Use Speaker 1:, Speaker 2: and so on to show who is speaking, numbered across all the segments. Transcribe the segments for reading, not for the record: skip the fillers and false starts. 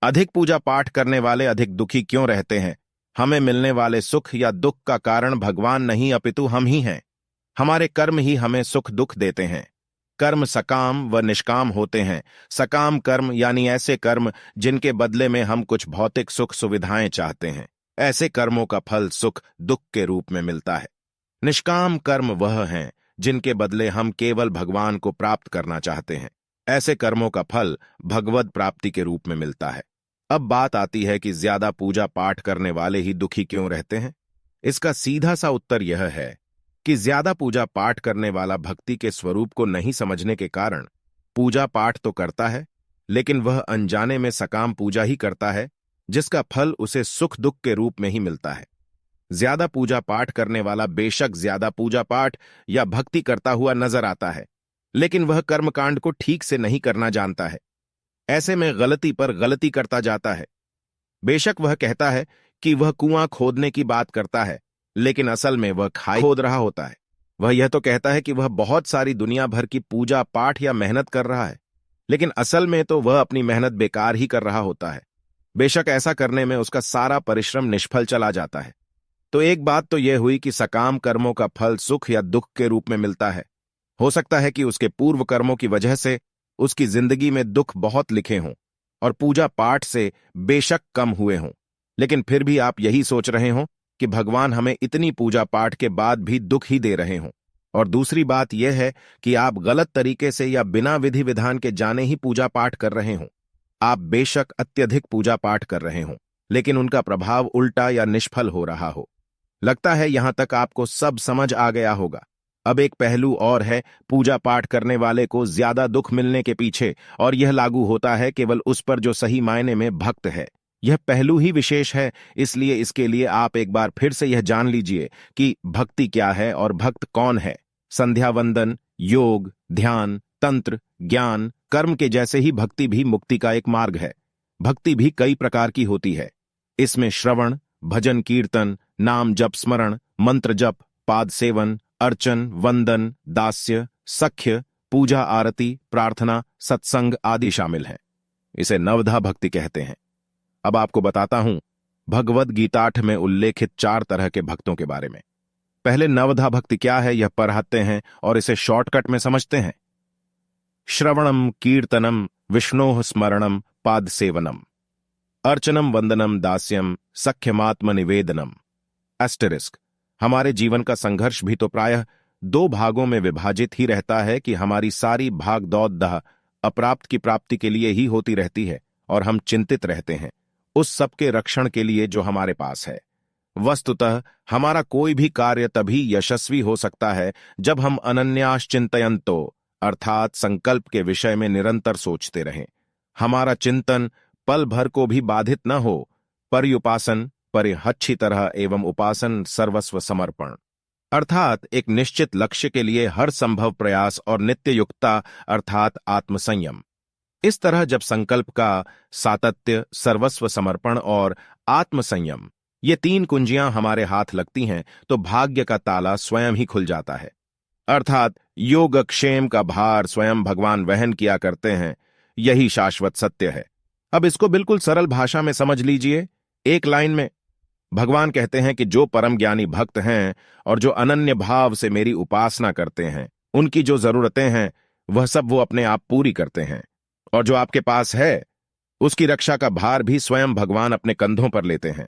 Speaker 1: अधिक पूजा पाठ करने वाले अधिक दुखी क्यों रहते हैं? हमें मिलने वाले सुख या दुख का कारण भगवान नहीं अपितु हम ही हैं। हमारे कर्म ही हमें सुख दुख देते हैं। कर्म सकाम व निष्काम होते हैं। सकाम कर्म यानी ऐसे कर्म जिनके बदले में हम कुछ भौतिक सुख सुविधाएं चाहते हैं। ऐसे कर्मों का फल सुख दुख के रूप में मिलता है। निष्काम कर्म वह हैं जिनके बदले हम केवल भगवान को प्राप्त करना चाहते हैं। ऐसे कर्मों का फल भगवद प्राप्ति के रूप में मिलता है। अब बात आती है कि ज्यादा पूजा पाठ करने वाले ही दुखी क्यों रहते हैं। इसका सीधा सा उत्तर यह है कि ज्यादा पूजा पाठ करने वाला भक्ति के स्वरूप को नहीं समझने के कारण पूजा पाठ तो करता है, लेकिन वह अनजाने में सकाम पूजा ही करता है, जिसका फल उसे सुख दुख के रूप में ही मिलता है। ज्यादा पूजा पाठ करने वाला बेशक ज्यादा पूजा पाठ या भक्ति करता हुआ नजर आता है, लेकिन वह कर्मकांड को ठीक से नहीं करना जानता है। ऐसे में गलती पर गलती करता जाता है। बेशक वह कहता है कि वह कुआं खोदने की बात करता है, लेकिन असल में वह खाई खोद रहा होता है। वह यह तो कहता है कि वह बहुत सारी दुनिया भर की पूजा पाठ या मेहनत कर रहा है, लेकिन असल में तो वह अपनी मेहनत बेकार ही कर रहा होता है। बेशक ऐसा करने में उसका सारा परिश्रम निष्फल चला जाता है। तो एक बात तो यह हुई कि सकाम कर्मों का फल सुख या दुख के रूप में मिलता है। हो सकता है कि उसके पूर्व कर्मों की वजह से उसकी जिंदगी में दुख बहुत लिखे हों और पूजा पाठ से बेशक कम हुए हों, लेकिन फिर भी आप यही सोच रहे हों कि भगवान हमें इतनी पूजा पाठ के बाद भी दुख ही दे रहे हों। और दूसरी बात यह है कि आप गलत तरीके से या बिना विधि विधान के जाने ही पूजा पाठ कर रहे हों। आप बेशक अत्यधिक पूजा पाठ कर रहे हों, लेकिन उनका प्रभाव उल्टा या निष्फल हो रहा हो। लगता है यहां तक आपको सब समझ आ गया होगा। अब एक पहलू और है पूजा पाठ करने वाले को ज्यादा दुख मिलने के पीछे, और यह लागू होता है केवल उस पर जो सही मायने में भक्त है। यह पहलू ही विशेष है, इसलिए इसके लिए आप एक बार फिर से यह जान लीजिए कि भक्ति क्या है और भक्त कौन है। संध्या वंदन, योग, ध्यान, तंत्र, ज्ञान, कर्म के जैसे ही भक्ति भी मुक्ति का एक मार्ग है। भक्ति भी कई प्रकार की होती है। इसमें श्रवण, भजन कीर्तन, नाम जप स्मरण, मंत्र जप, पाद सेवन, अर्चन, वंदन, दास्य, सख्य, पूजा आरती, प्रार्थना, सत्संग आदि शामिल हैं। इसे नवधा भक्ति कहते हैं। अब आपको बताता हूं भगवद गीताठ में उल्लेखित 4 तरह के भक्तों के बारे में। पहले नवधा भक्ति क्या है यह पढ़ाते हैं और इसे शॉर्टकट में समझते हैं। श्रवणम कीर्तनम विष्णोः स्मरणम पाद सेवनम अर्चनम वंदनम दास्यम सख्यमात्म निवेदनम। एस्टेरिस्क हमारे जीवन का संघर्ष भी तो प्रायः 2 भागों में विभाजित ही रहता है कि हमारी सारी भाग दौड़ अप्राप्त की प्राप्ति के लिए ही होती रहती है और हम चिंतित रहते हैं उस सब के रक्षण के लिए जो हमारे पास है। वस्तुतः हमारा कोई भी कार्य तभी यशस्वी हो सकता है जब हम अनन्याश्चिन्तयन्तो अर्थात संकल्प के विषय में निरंतर सोचते रहें। हमारा चिंतन पल भर को भी बाधित न हो। पर्युपासन परिहच्छी तरह एवं उपासन सर्वस्व समर्पण अर्थात एक निश्चित लक्ष्य के लिए हर संभव प्रयास और नित्य युक्ता अर्थात आत्मसंयम। इस तरह जब संकल्प का सातत्य, सर्वस्व समर्पण और आत्मसंयम ये 3 कुंजियां हमारे हाथ लगती हैं तो भाग्य का ताला स्वयं ही खुल जाता है। अर्थात योगक्षेम का भार स्वयं भगवान वहन किया करते हैं। यही शाश्वत सत्य है। अब इसको बिल्कुल सरल भाषा में समझ लीजिए। एक लाइन में भगवान कहते हैं कि जो परम ज्ञानी भक्त हैं और जो अनन्य भाव से मेरी उपासना करते हैं, उनकी जो जरूरतें हैं वह सब वो अपने आप पूरी करते हैं, और जो आपके पास है उसकी रक्षा का भार भी स्वयं भगवान अपने कंधों पर लेते हैं।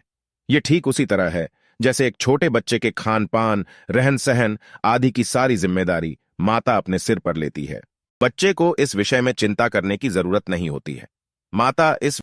Speaker 1: ये ठीक उसी तरह है जैसे एक छोटे बच्चे के खान पान, रहन सहन आदि की सारी जिम्मेदारी माता अपने सिर पर लेती है। बच्चे को इस विषय में चिंता करने की जरूरत नहीं होती है। माता इस